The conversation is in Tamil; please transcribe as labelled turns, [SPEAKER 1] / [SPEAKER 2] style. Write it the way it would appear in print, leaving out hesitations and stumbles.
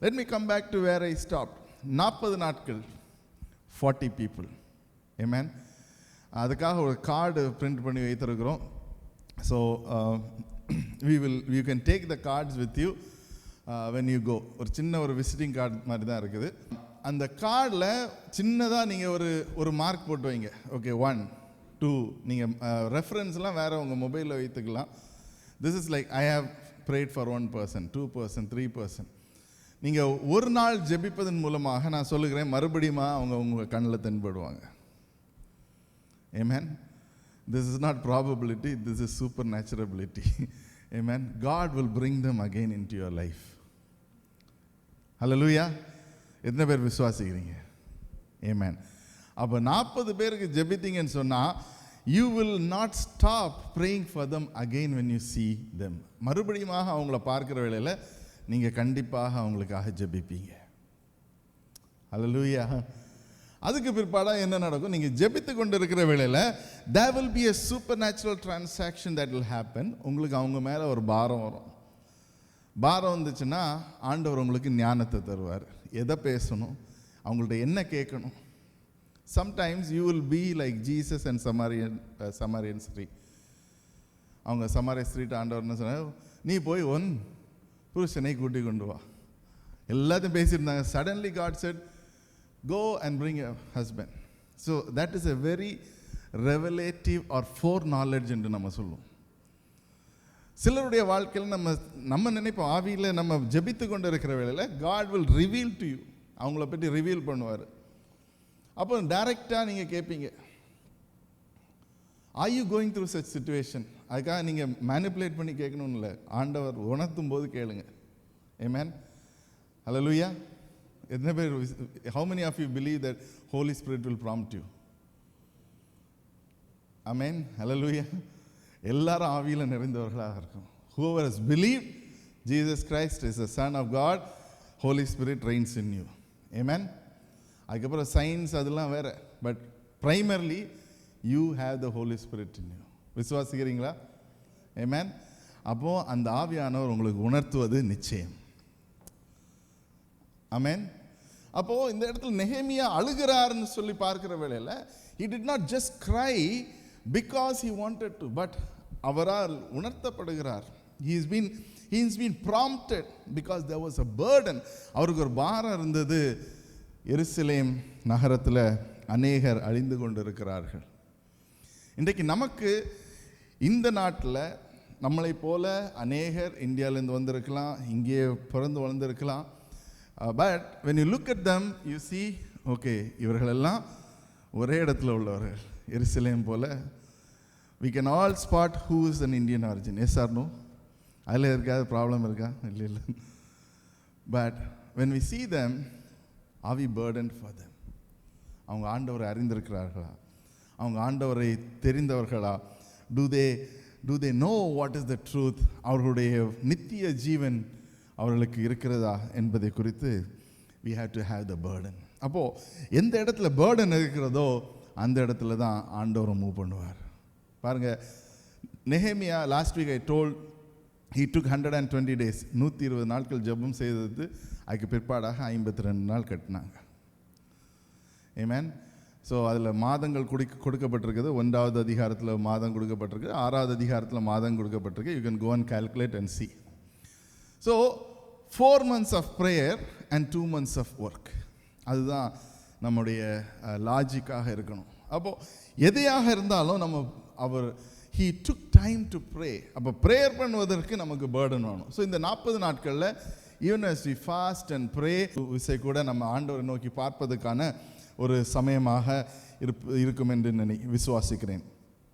[SPEAKER 1] Let me come back to where I stopped. 40 நாட்கள் 40 people. Amen. அதுக்காக ஒரு கார்டு பிரிண்ட் பண்ணி வைத்திருக்கிறோம். So you can take the cards with you when you go. ஒரு சின்ன ஒரு விசிட்டிங் கார்டு மாதிரி தான் இருக்குது. அந்த கார்டில் சின்னதாக நீங்கள் ஒரு மார்க் போட்டு வைங்க. ஓகே, 1 2 நீங்கள் ரெஃபரன்ஸ்லாம் வேறு உங்கள் மொபைலில் வைத்துக்கலாம். This is like I have prayed for 1%, 2%, 3%. நீங்கள் ஒரு நாள் ஜெபிப்பதன் மூலமாக நான் சொல்லுகிறேன், மறுபடியும் அவங்க உங்கள் கண்ணில் தென்படுவாங்க. Amen. This is not probability, this is supernaturality. Amen. God will bring them again into your life. Hallelujah. எத்தனை பேர் விசுவாசிக்கிறீங்க? Amen. அப்போ 40 பேருக்கு ஜெபித்தீங்கன்னு சொன்னால், you will not stop praying for them again when you see them. மறுபடியும் அவங்கள பார்க்குற வேளையில் நீங்கள் கண்டிப்பாக அவங்களுக்காக ஜெபிப்பீங்க. Hallelujah. அதுக்கு பிற்பாடாக என்ன நடக்கும்? நீங்கள் ஜெபித்து கொண்டு இருக்கிற வேளையில் there will be a supernatural transaction that will happen. உங்களுக்கு அவங்க மேலே ஒரு பாரம் வரும். பாரம் வந்துச்சுன்னா ஆண்டவர் உங்களுக்கு ஞானத்தை தருவார். எதை பேசணும், அவங்கள்ட்ட என்ன கேட்கணும். Sometimes you will be like Jesus and Samaritan street. அவங்க சமாரிய ஸ்ட்ரீட் ஆண்டவர்னு சொன்னார், நீ போய் ஒன் புருஷனை கூட்டி கொண்டு வா. எல்லாத்தையும் பேசியிருந்தாங்க. Suddenly God said, go and bring a husband. So that is a very revelative or foreknowledge என்று நம்ம சொல்லுவோம். சிலருடைய வாழ்க்கையில் நம்ம நினைப்போம், ஆவியில் நம்ம ஜெபித்து கொண்டு இருக்கிற வேளையில் God will reveal to you. அவங்கள பற்றி ரிவீல் பண்ணுவார். அப்போ டைரெக்டாக நீங்கள் கேட்பீங்க, are you going through such situation? அதுக்காக நீங்கள் மேனிப்புலேட் பண்ணி கேட்கணும்னு இல்லை, ஆண்டவர் உணர்த்தும் போது கேளுங்க. Amen. Hallelujah. எத்தனை பேர், how many of you believe that Holy Spirit will prompt you? Amen. Hallelujah. எல்லாரும் ஆவியில் நிறைந்தவர்களாக இருக்கும். Whoever has believed Jesus Christ is the Son of God, Holy Spirit reigns in you. Amen. அதுக்கப்புறம் சயின்ஸ் அதெல்லாம் வேற, but primarily you have the Holy Spirit in you. விசுவாசிக்கிறீங்களா? Amen. அப்போ அந்த ஆவியானவர் உங்களுக்கு உணர்த்துவது நிச்சயம். Amen. அப்போ இந்த இடத்துல நெகேமியா அழுகிறார்னு சொல்லி பார்க்கிற வேளையில் he did not just cry because he wanted to, but அவரால் உணர்த்தப்படுகிறார். he has been prompted because there was a burden. அவருக்கு ஒரு பாரம் இருந்தது. எருசலேம் நகரத்தில் அநேகர் அழிந்து கொண்டிருக்கிறார்கள். இன்றைக்கு நமக்கு இந்த நாட்டில் நம்மளை போல அநேகர் இந்தியாவிலேருந்து வந்திருக்கலாம், இங்கே பிறந்து வளர்ந்துருக்கலாம். But when you look at them, you see, okay, இவர்களெல்லாம் ஒரே இடத்துல உள்ளவர்கள். எருசலேம் போல we can all spot who is an Indian origin. Yes or no? அதில் இருக்காது ப்ராப்ளம் இருக்கா? இல்லை. But when we see them, are we burdened for them? அவங்க ஆண்டவரை அறிந்திருக்கிறார்களா? அவங்க ஆண்டவரை தெரிந்தவர்களா? do they know what is the truth? அவர்களுடைய நித்திய ஜீவன் அவர்களுக்கு இருக்கிறதா என்பதை குறித்து we have to have the burden. அப்போது எந்த இடத்துல burden இருக்கிறதோ அந்த இடத்துல தான் ஆண்டவரை மூவ் பண்ணுவார். பாருங்கள், Nehemiah last week I told he took 120 days, 120 நாட்கள் ஜெபம் செய்தது. அதுக்கு பிற்பாடாக 52 நாள் கட்டினாங்க. Amen. ஸோ அதில் மாதங்கள் கொடுக்கப்பட்டிருக்குது. 1வது அதிகாரத்தில் மாதம் கொடுக்கப்பட்டிருக்கு, 6வது அதிகாரத்தில் மாதம் கொடுக்கப்பட்டிருக்கு. You can go and calculate and see. So 4 months of prayer and 2 months of work. அதுதான் நம்முடைய லாஜிக்காக இருக்கணும். அப்போது எதையாக இருந்தாலும் he took time to pray. அப்போ ப்ரேயர் பண்ணுவதற்கு நமக்கு பேர்டன் வேணும். ஸோ இந்த 40 நாட்களில் even as we fast and pray, விசை கூட நம்ம ஆண்டவரை நோக்கி பார்ப்பதற்கான ஒரு சமயமாக இருக்கும் என்று விசுவாசிக்கிறேன்.